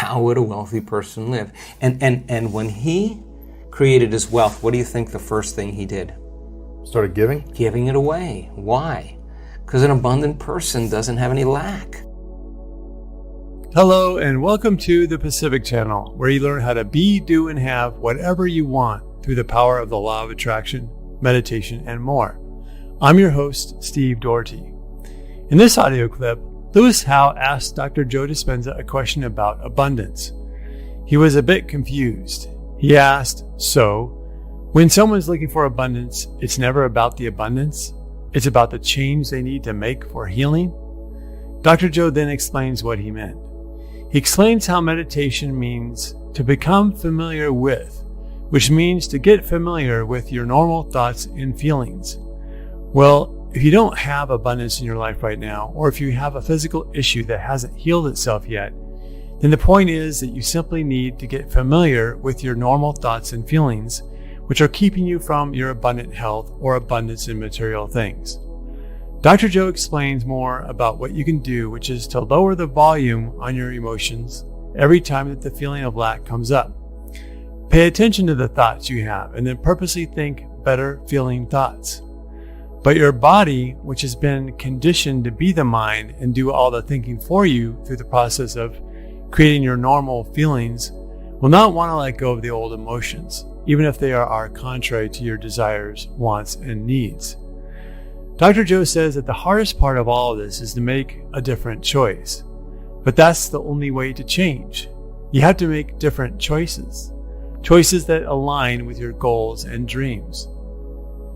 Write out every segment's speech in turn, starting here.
how would a wealthy person live? And when he created his wealth, what do you think the first thing he did? Started giving? Giving it away. Why? Because an abundant person doesn't have any lack. Hello and welcome to the Pacific Channel, where you learn how to be, do, and have whatever you want through the power of the law of attraction, meditation, and more. I'm your host, Steve Doherty. In this audio clip, Lewis Howe asked Dr. Joe Dispenza a question about abundance. He was a bit confused. He asked, so, when someone's looking for abundance, it's never about the abundance? It's about the change they need to make for healing? Dr. Joe then explains what he meant. He explains how meditation means to become familiar with, which means to get familiar with your normal thoughts and feelings. Well, if you don't have abundance in your life right now, or if you have a physical issue that hasn't healed itself yet, then the point is that you simply need to get familiar with your normal thoughts and feelings, which are keeping you from your abundant health or abundance in material things. Dr. Joe explains more about what you can do, which is to lower the volume on your emotions every time that the feeling of lack comes up. Pay attention to the thoughts you have and then purposely think better feeling thoughts. But your body, which has been conditioned to be the mind and do all the thinking for you through the process of creating your normal feelings, will not want to let go of the old emotions, even if they are contrary to your desires, wants, and needs. Dr. Joe says that the hardest part of all of this is to make a different choice. But that's the only way to change. You have to make different choices. Choices that align with your goals and dreams.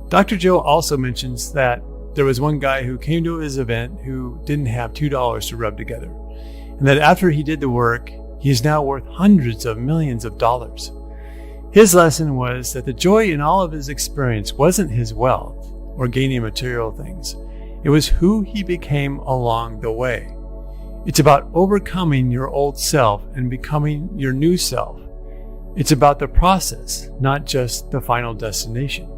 Dr. Joe also mentions that there was one guy who came to his event who didn't have $2 to rub together. And that after he did the work, he is now worth hundreds of millions of dollars. His lesson was that the joy in all of his experience wasn't his wealth or gaining material things. It was who he became along the way. It's about overcoming your old self and becoming your new self. It's about the process, not just the final destination.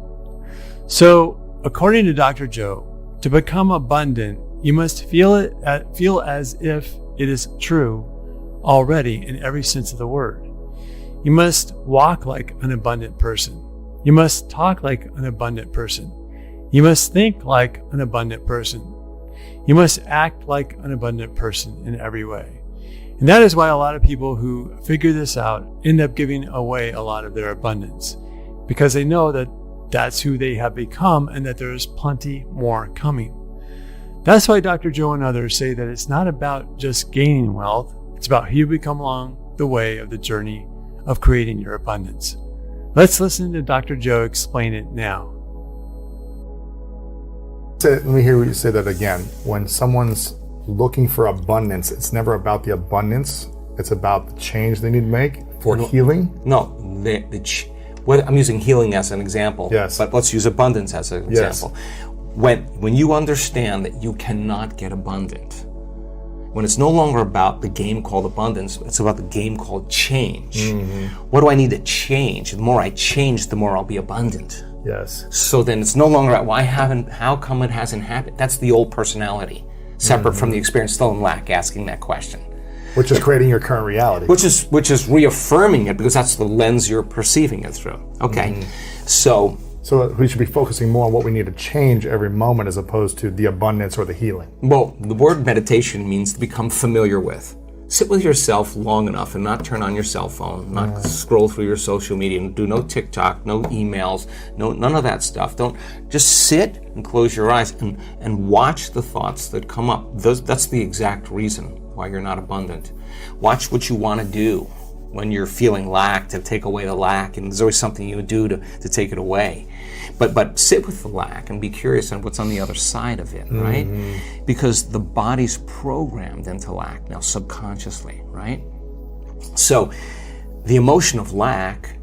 So, according to Dr. Joe, to become abundant, you must feel as if it is true already in every sense of the word. You must walk like an abundant person. You must talk like an abundant person. You must think like an abundant person. You must act like an abundant person in every way. And that is why a lot of people who figure this out end up giving away a lot of their abundance, because they know that that's who they have become and that there's plenty more coming. That's why Dr. Joe and others say that it's not about just gaining wealth. It's about who you become along the way of the journey of creating your abundance. Let's listen to Dr. Joe explain it now. Let me hear you say that again. When someone's looking for abundance, it's never about the abundance. It's about the change they need to make for healing. No, I'm using healing as an example. Yes. But let's use abundance as an example. Yes. When you understand that you cannot get abundant, when it's no longer about the game called abundance, it's about the game called change. Mm-hmm. What do I need to change? The more I change, the more I'll be abundant. Yes. So then it's no longer how come it hasn't happened? That's the old personality, separate from the experience, still in lack, asking that question. Which is creating your current reality. Which is reaffirming it, because that's the lens you're perceiving it through. Okay. Mm-hmm. So we should be focusing more on what we need to change every moment as opposed to the abundance or the healing. Well, the word meditation means to become familiar with. Sit with yourself long enough and not turn on your cell phone, not scroll through your social media, do no TikTok, no emails, none of that stuff. Don't just sit and close your eyes and watch the thoughts that come up. That's the exact reason why you're not abundant. Watch what you want to do when you're feeling lack, to take away the lack, and there's always something you would do to take it away. But sit with the lack and be curious on what's on the other side of it, right? Mm-hmm. Because the body's programmed into lack now subconsciously, right? So the emotion of lack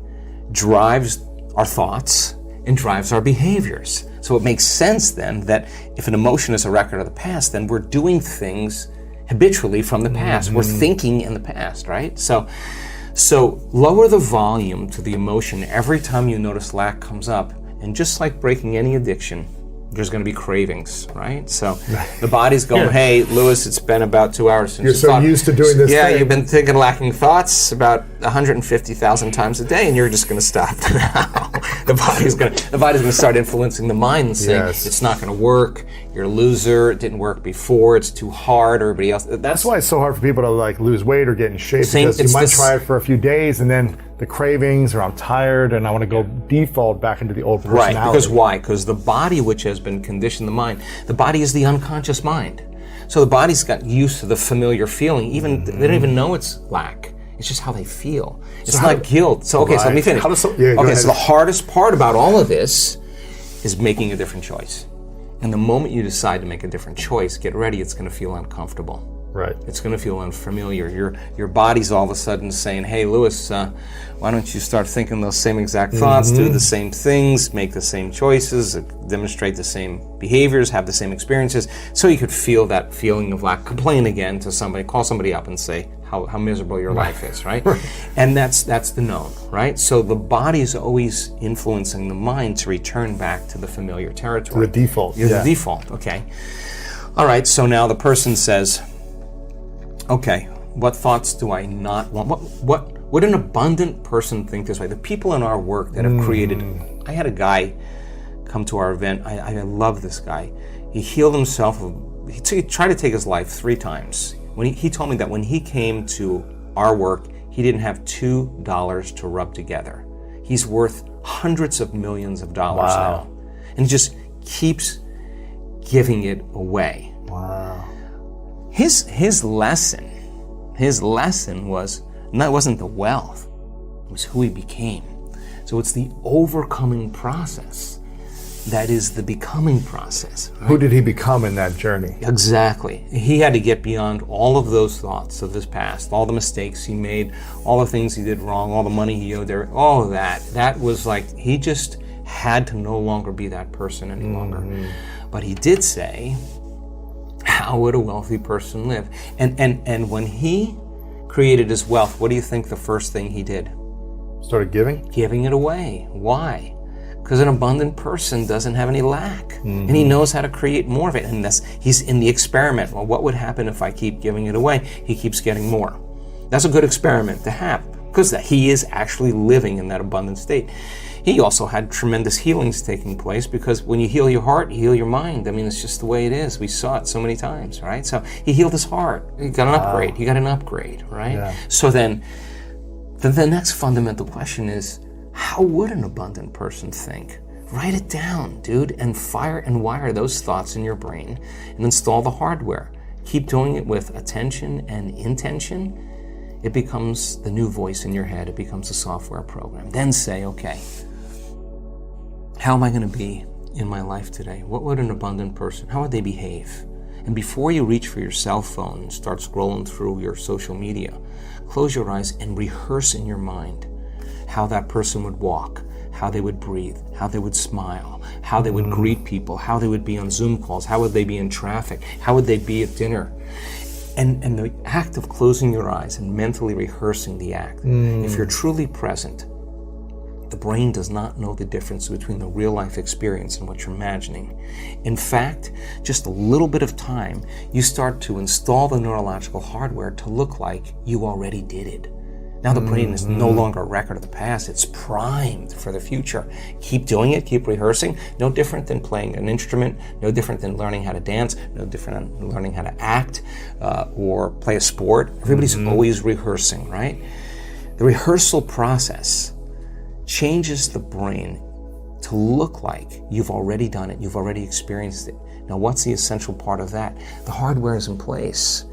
drives our thoughts and drives our behaviors. So it makes sense then that if an emotion is a record of the past, then we're doing things habitually from the past. Mm-hmm. We're thinking in the past, right? So lower the volume to the emotion every time you notice lack comes up. And just like breaking any addiction, there's going to be cravings, right? So the body's going, hey, Lewis, it's been about 2 hours since you're you so thought. used to doing this thing. You've been thinking lacking thoughts about 150,000 times a day, and you're just going to stop now. The body's going to start influencing the mind and saying, it's not going to work, you're a loser, it didn't work before, it's too hard, everybody else. That's why it's so hard for people to like lose weight or get in shape, because you might try it for a few days and then the cravings, or I'm tired and I want to go default back into the old personality. Right, because why? Because the body, which has been conditioned, the body is the unconscious mind. So the body's got used to the familiar feeling. Even they don't even know it's lack. It's just how they feel. It's not guilt. So so let me finish. So the hardest part about all of this is making a different choice. And the moment you decide to make a different choice, get ready, it's going to feel uncomfortable. Right. It's going to feel unfamiliar. Your body's all of a sudden saying, hey, Lewis, why don't you start thinking those same exact thoughts, do the same things, make the same choices, demonstrate the same behaviors, have the same experiences, so you could feel that feeling of lack. Complain again to somebody, call somebody up and say how miserable your life is, right? And that's the known, right? So the body is always influencing the mind to return back to the familiar territory. The default. The default, okay. All right, so now the person says, okay, what thoughts do I not want? What would an abundant person think this way? The people in our work that have created, I had a guy come to our event. I love this guy. He healed himself. He tried to take his life 3 times. When he told me that when he came to our work, he didn't have $2 to rub together. He's worth hundreds of millions of dollars now. And he just keeps giving it away. Wow. His lesson wasn't the wealth, it was who he became. So it's the overcoming process that is the becoming process. Right? Who did he become in that journey? Exactly. He had to get beyond all of those thoughts of his past, all the mistakes he made, all the things he did wrong, all the money he owed there, all of that. That was like, he just had to no longer be that person any longer. But he did say, how would a wealthy person live? And when he created his wealth, what do you think the first thing he did? Started giving? Giving it away. Why? Because an abundant person doesn't have any lack. And he knows how to create more of it. And he's in the experiment. Well, what would happen if I keep giving it away? He keeps getting more. That's a good experiment to have, because he is actually living in that abundant state. He also had tremendous healings taking place, because when you heal your heart, you heal your mind. I mean, it's just the way it is. We saw it so many times, right? So he healed his heart. He got an upgrade. He got an upgrade, right? Yeah. So then the next fundamental question is, how would an abundant person think? Write it down, dude, and fire and wire those thoughts in your brain and install the hardware. Keep doing it with attention and intention. It becomes the new voice in your head. It becomes a software program. Then say, okay, how am I going to be in my life today? What would an abundant person, how would they behave? And before you reach for your cell phone and start scrolling through your social media, close your eyes and rehearse in your mind how that person would walk, how they would breathe, how they would smile, how they would greet people, how they would be on Zoom calls, how would they be in traffic, how would they be at dinner. And the act of closing your eyes and mentally rehearsing the act, if you're truly present, the brain does not know the difference between the real life experience and what you're imagining. In fact, just a little bit of time, you start to install the neurological hardware to look like you already did it. Now the brain is no longer a record of the past, it's primed for the future. Keep doing it, keep rehearsing. No different than playing an instrument, no different than learning how to dance, no different than learning how to act or play a sport. Everybody's always rehearsing, right? The rehearsal process changes the brain to look like you've already done it, you've already experienced it. Now what's the essential part of that? The hardware is in place.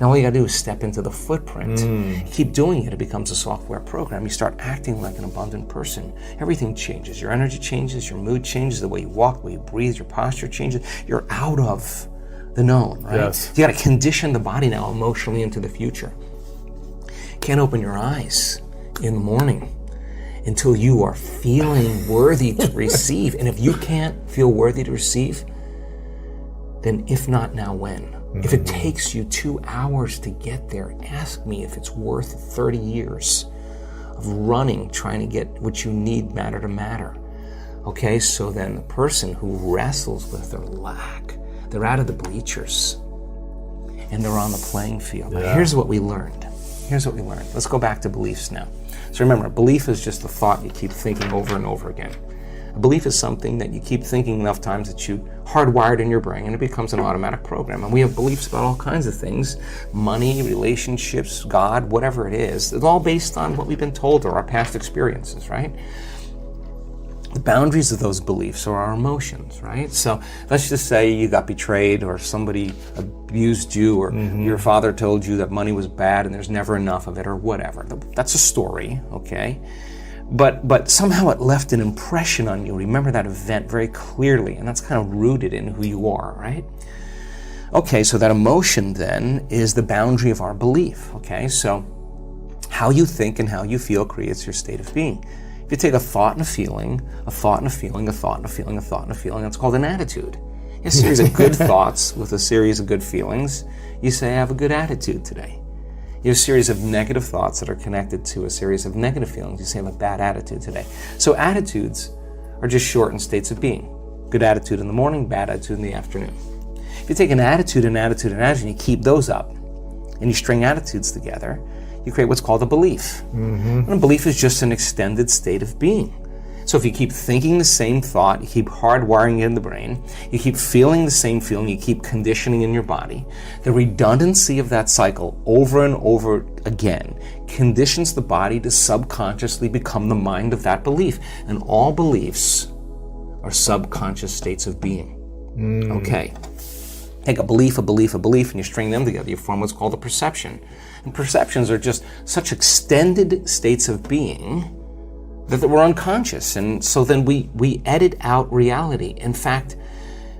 Now all you gotta do is step into the footprint. Keep doing it, it becomes a software program. You start acting like an abundant person. Everything changes. Your energy changes, your mood changes, the way you walk, the way you breathe, your posture changes. You're out of the known, right? Yes. You gotta condition the body now emotionally into the future. Can't open your eyes in the morning until you are feeling worthy to receive. And if you can't feel worthy to receive, then if not now, when? If it takes you 2 hours to get there, ask me if it's worth 30 years of running, trying to get what you need matter to matter. Okay, so then the person who wrestles with their lack, they're out of the bleachers and they're on the playing field. Now, here's what we learned. Let's go back to beliefs now. So remember, a belief is just a thought you keep thinking over and over again. A belief is something that you keep thinking enough times that you hardwired in your brain and it becomes an automatic program. And we have beliefs about all kinds of things: money, relationships, God, whatever it is. It's all based on what we've been told or our past experiences, right? The boundaries of those beliefs are our emotions, right? So let's just say you got betrayed or somebody abused you or your father told you that money was bad and there's never enough of it or whatever. That's a story, okay? But somehow it left an impression on you. Remember that event very clearly, and that's kind of rooted in who you are, right? Okay, so that emotion then is the boundary of our belief, okay? So how you think and how you feel creates your state of being. If you take a thought and a feeling, a thought and a feeling, a thought and a feeling, a thought and a feeling, that's called an attitude. A series of good thoughts with a series of good feelings, you say, I have a good attitude today. You have a series of negative thoughts that are connected to a series of negative feelings. You say, I have a bad attitude today. So attitudes are just shortened states of being. Good attitude in the morning, bad attitude in the afternoon. If you take an attitude, and you keep those up, and you string attitudes together, you create what's called a belief. And a belief is just an extended state of being. So if you keep thinking the same thought, you keep hardwiring it in the brain, you keep feeling the same feeling, you keep conditioning in your body, the redundancy of that cycle over and over again conditions the body to subconsciously become the mind of that belief. And all beliefs are subconscious states of being. Okay. Take a belief, and you string them together, you form what's called a perception. And perceptions are just such extended states of being that we're unconscious, and so then we edit out reality. In fact,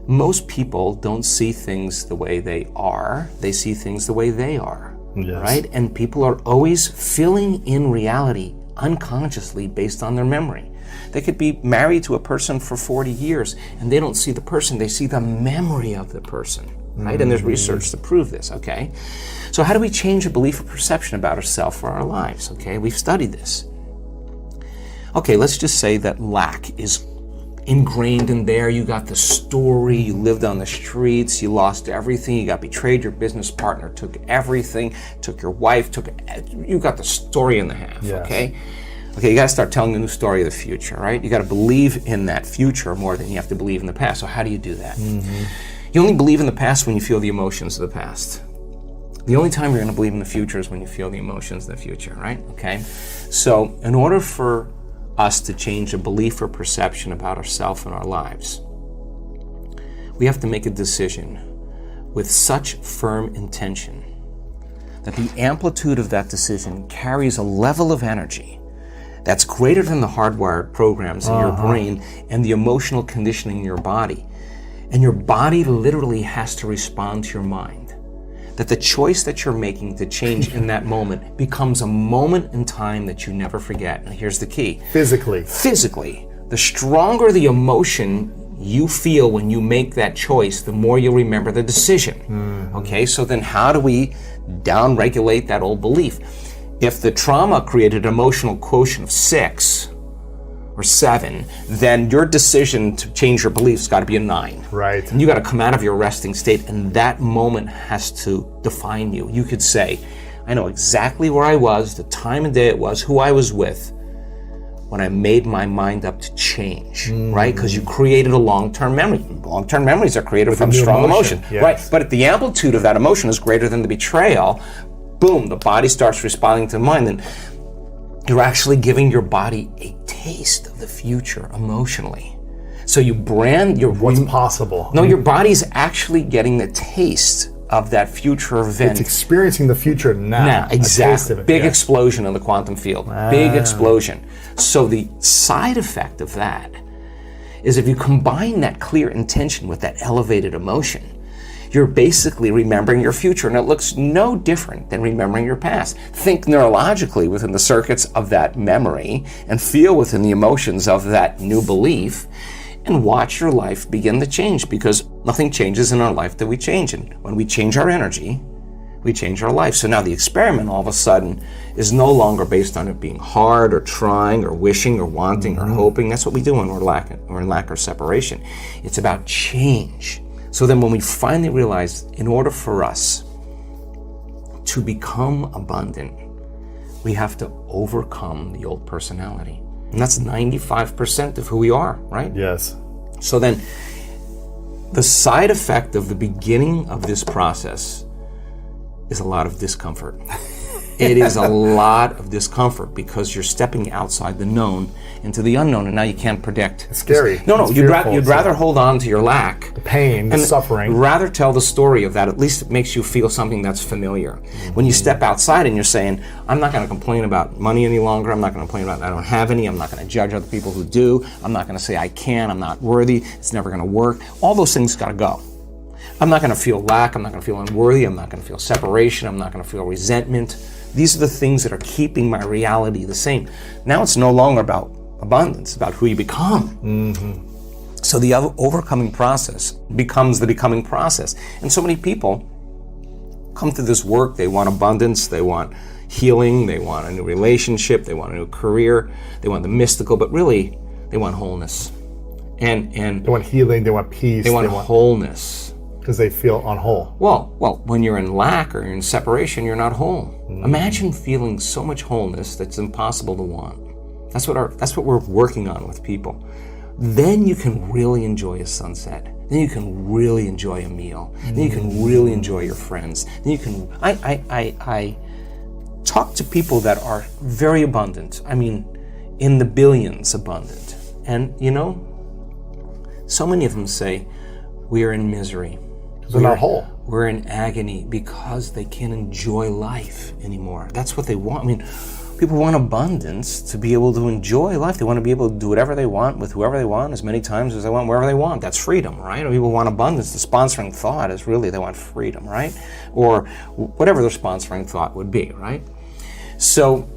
most people don't see things the way they are, they see things the way they are, right? And people are always filling in reality unconsciously based on their memory. They could be married to a person for 40 years and they don't see the person, they see the memory of the person, right? And there's research to prove this, okay? So how do we change a belief or perception about ourselves for our lives, okay? We've studied this. Okay, let's just say that lack is ingrained in there. You got the story, you lived on the streets, you lost everything, you got betrayed, your business partner took everything, took your wife, you got the story in the half, okay? Okay, you gotta start telling a new story of the future, right? You gotta believe in that future more than you have to believe in the past. So how do you do that? You only believe in the past when you feel the emotions of the past. The only time you're gonna believe in the future is when you feel the emotions of the future, right? Okay, so in order for us to change a belief or perception about ourselves and our lives, we have to make a decision with such firm intention that the amplitude of that decision carries a level of energy that's greater than the hardwired programs in your brain and the emotional conditioning in your body. And your body literally has to respond to your mind. That the choice that you're making to change in that moment becomes a moment in time that you never forget. And here's the key. Physically. The stronger the emotion you feel when you make that choice, the more you'll remember the decision. Okay, so then how do we down-regulate that old belief? If the trauma created an emotional quotient of 6 or 7, then your decision to change your beliefs got to be a 9. Right. And you got to come out of your resting state, and that moment has to define you. You could say, I know exactly where I was, the time of day it was, who I was with, when I made my mind up to change, right? Because you created a long-term memory. Long-term memories are created from strong emotion, right? But if the amplitude of that emotion is greater than the betrayal, boom, the body starts responding to the mind, and you're actually giving your body a taste of the future emotionally. So you brand your... What's possible. No, your body's actually getting the taste of that future event. It's experiencing the future now. Exactly. Big explosion in the quantum field. Big explosion. So the side effect of that is if you combine that clear intention with that elevated emotion, you're basically remembering your future, and it looks no different than remembering your past. Think neurologically within the circuits of that memory and feel within the emotions of that new belief, and watch your life begin to change, because nothing changes in our life that we change. And when we change our energy, we change our life. So now the experiment all of a sudden is no longer based on it being hard or trying or wishing or wanting or hoping. That's what we do when we're in lack or separation. It's about change. So then when we finally realize, in order for us to become abundant, we have to overcome the old personality. And that's 95% of who we are, right? Yes. So then the side effect of the beginning of this process is a lot of discomfort. It is a lot of discomfort because you're stepping outside the known into the unknown, and now you can't predict. It's scary. No, It's you'd fearful. rather hold on to your lack, The pain, the suffering. rather tell the story of that. At least it makes you feel something that's familiar. When you step outside and you're saying, I'm not going to complain about money any longer, I'm not going to complain about I don't have any, I'm not going to judge other people who do, I'm not going to say I can, I'm not worthy, it's never going to work. All those things got to go. I'm not going to feel lack, I'm not going to feel unworthy, I'm not going to feel separation, I'm not going to feel resentment. These are the things that are keeping my reality the same. Now it's no longer about abundance, about who you become. So the overcoming process becomes the becoming process. And so many people come to this work, they want abundance, they want healing, they want a new relationship, they want a new career, they want the mystical, but really they want wholeness. And They want healing, they want peace. they want wholeness. Because they feel unwhole. Well, when you're in lack or you're in separation, you're not whole. Imagine feeling so much wholeness that's impossible to want. That's what we're working on with people. Then you can really enjoy a sunset. Then you can really enjoy a meal. Then you can really enjoy your friends. Then you can. I talk to people that are very abundant. I mean, in the billions abundant, and so many of them say we are in misery. They're not whole. We're in agony because they can't enjoy life anymore. That's what they want. I mean, people want abundance to be able to enjoy life. They want to be able to do whatever they want with whoever they want as many times as they want, wherever they want. That's freedom, right? Or people want abundance. The sponsoring thought is really they want freedom, right? Or whatever their sponsoring thought would be, right? So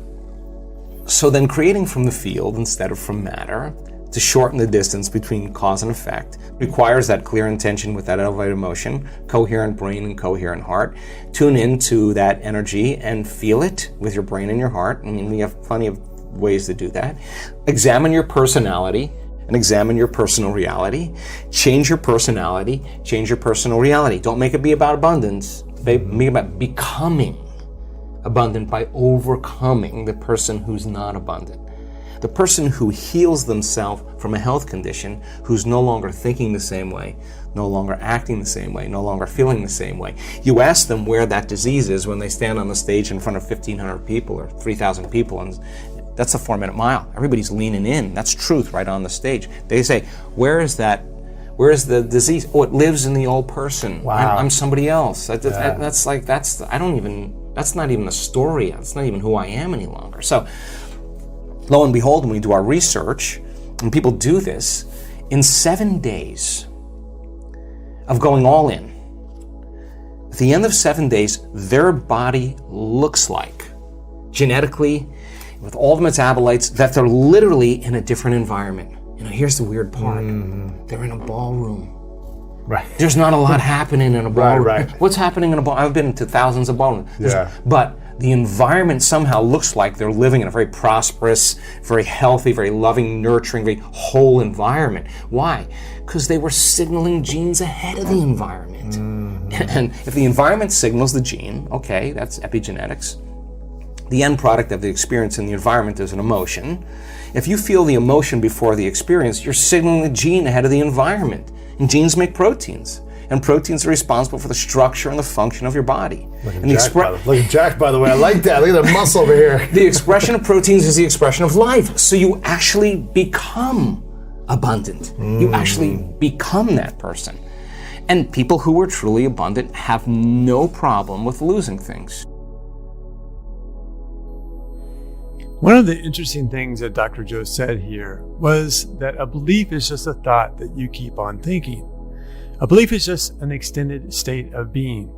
then creating from the field instead of from matter, to shorten the distance between cause and effect, requires that clear intention with that elevated emotion, coherent brain and coherent heart. Tune into that energy and feel it with your brain and your heart. I mean, we have plenty of ways to do that. Examine your personality and examine your personal reality. Change your personality, change your personal reality. Don't make it be about abundance. Make it about becoming abundant by overcoming the person who's not abundant. The person who heals themselves from a health condition, who's no longer thinking the same way, no longer acting the same way, no longer feeling the same way. You ask them where that disease is when they stand on the stage in front of 1,500 people or 3,000 people, and that's a 4-minute mile. Everybody's leaning in. That's truth right on the stage. They say, where is the disease? Oh, it lives in the old person. Wow. I'm somebody else. That's not even a story. That's not even who I am any longer. So, lo and behold, when we do our research, and people do this, in 7 days of going all in, at the end of 7 days, their body looks like, genetically, with all the metabolites, that they're literally in a different environment. Here's the weird part. They're in a ballroom. Right. There's not a lot happening in a ballroom. Right. What's happening in a ballroom? I've been to thousands of ballrooms. But the environment somehow looks like they're living in a very prosperous, very healthy, very loving, nurturing, very whole environment. Why? Because they were signaling genes ahead of the environment. And if the environment signals the gene, okay, that's epigenetics. The end product of the experience in the environment is an emotion. If you feel the emotion before the experience, you're signaling the gene ahead of the environment. And genes make proteins. And proteins are responsible for the structure and the function of your body. Look at Jack, by the way. I like that. Look at that muscle over here. The expression of proteins is the expression of life. So you actually become abundant. You actually become that person. And people who are truly abundant have no problem with losing things. One of the interesting things that Dr. Joe said here was that a belief is just a thought that you keep on thinking. A belief is just an extended state of being,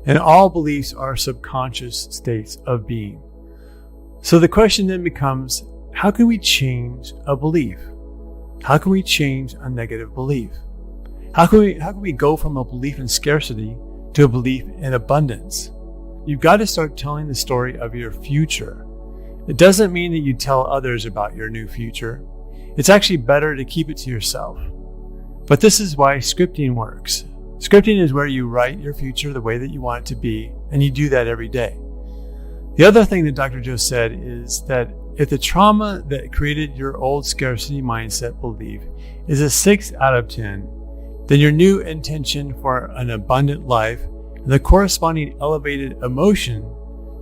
and all beliefs are subconscious states of being. So the question then becomes, how can we change a belief? How can we change a negative belief? How can we go from a belief in scarcity to a belief in abundance? you've got to start telling the story of your future. It doesn't mean that you tell others about your new future. It's actually better to keep it to yourself. But this is why scripting works. Scripting is where you write your future the way that you want it to be, and you do that every day. The other thing that Dr. Joe said is that if the trauma that created your old scarcity mindset belief is a 6 out of 10, then your new intention for an abundant life and the corresponding elevated emotion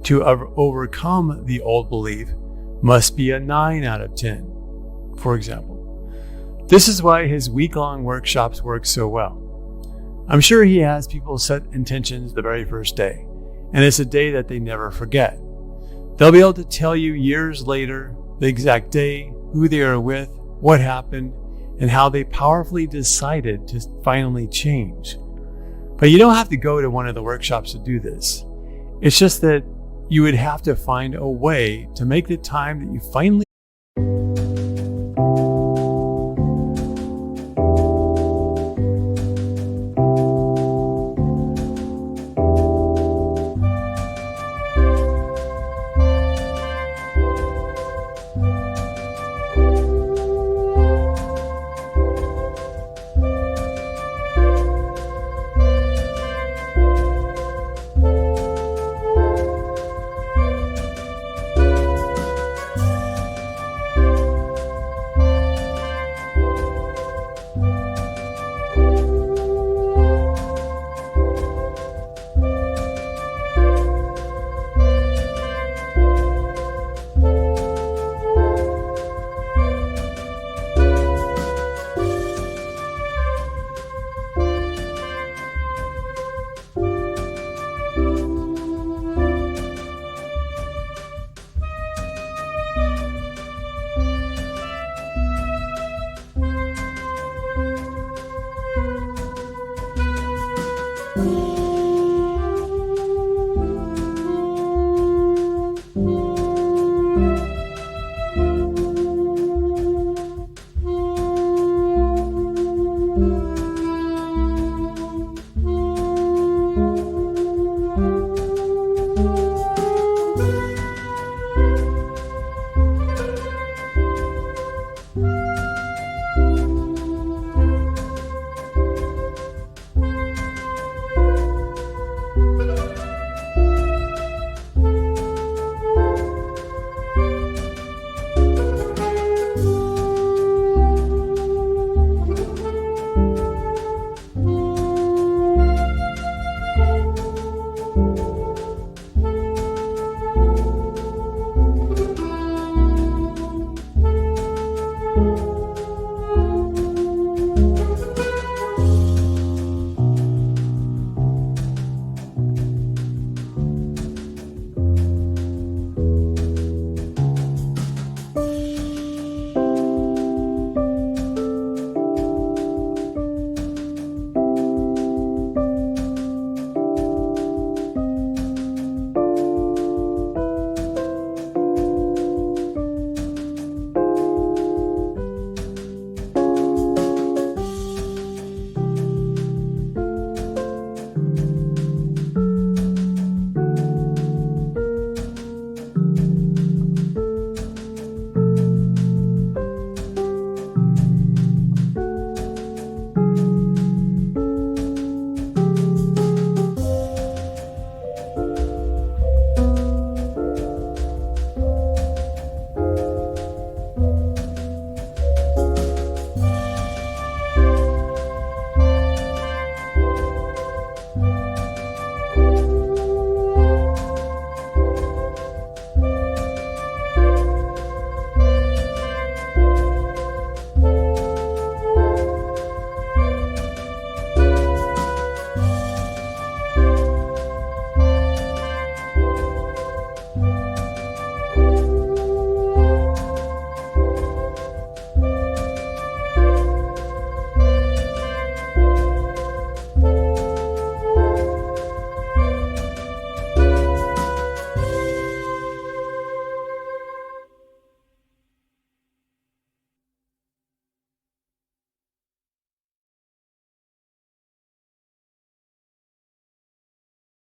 to overcome the old belief must be a 9 out of 10, for example. This is why his week-long workshops work so well. I'm sure he has people set intentions the very first day, and it's a day that they never forget. They'll be able to tell you years later the exact day, who they are with, what happened, and how they powerfully decided to finally change. But you don't have to go to one of the workshops to do this. It's just that you would have to find a way to make the time that you finally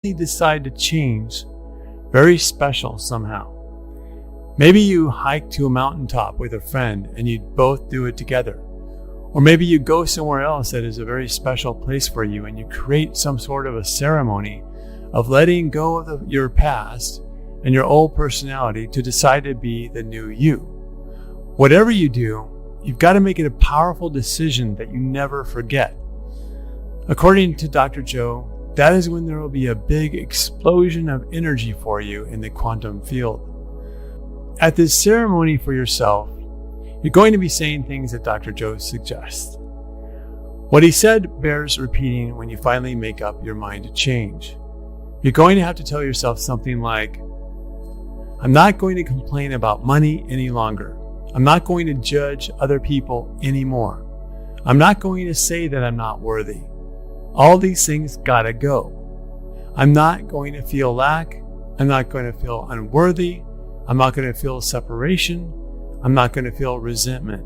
decide to change very special somehow. Maybe you hike to a mountaintop with a friend and you both do it together. Or maybe you go somewhere else that is a very special place for you and you create some sort of a ceremony of letting go of your past and your old personality to decide to be the new you. Whatever you do, you've got to make it a powerful decision that you never forget. According to Dr. Joe, that is when there will be a big explosion of energy for you in the quantum field. At this ceremony for yourself, you're going to be saying things that Dr. Joe suggests. What he said bears repeating when you finally make up your mind to change. You're going to have to tell yourself something like, I'm not going to complain about money any longer. I'm not going to judge other people anymore. I'm not going to say that I'm not worthy. All these things gotta go. I'm not going to feel lack. I'm not going to feel unworthy. I'm not going to feel separation. I'm not going to feel resentment.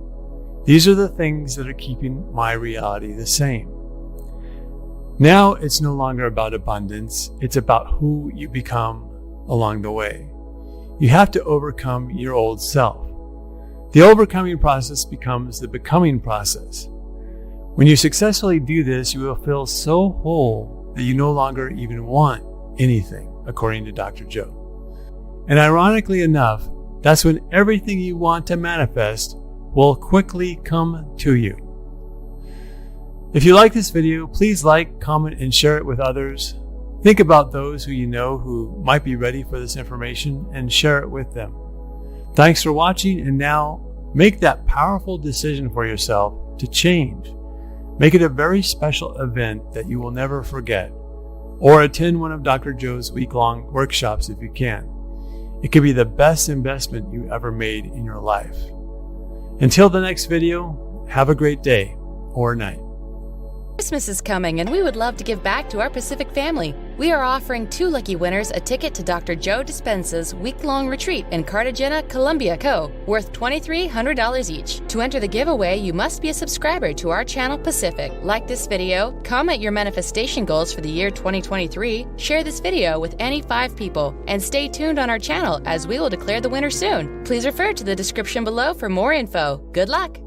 These are the things that are keeping my reality the same. Now it's no longer about abundance. It's about who you become along the way. You have to overcome your old self. The overcoming process becomes the becoming process. When you successfully do this, you will feel so whole that you no longer even want anything, according to Dr. Joe. And ironically enough, that's when everything you want to manifest will quickly come to you. If you like this video, please like, comment, and share it with others. Think about those who you know who might be ready for this information and share it with them. Thanks for watching, and now make that powerful decision for yourself to change. Make it a very special event that you will never forget, or attend one of Dr. Joe's week-long workshops if you can. It could be the best investment you ever made in your life. Until the next video, have a great day or night. Christmas is coming, and we would love to give back to our Pacific family. We are offering 2 lucky winners a ticket to Dr. Joe Dispenza's week-long retreat in Cartagena, Colombia, worth $2,300 each. To enter the giveaway, you must be a subscriber to our channel Pacific. Like this video, comment your manifestation goals for the year 2023, share this video with any 5 people, and stay tuned on our channel as we will declare the winner soon. Please refer to the description below for more info. Good luck!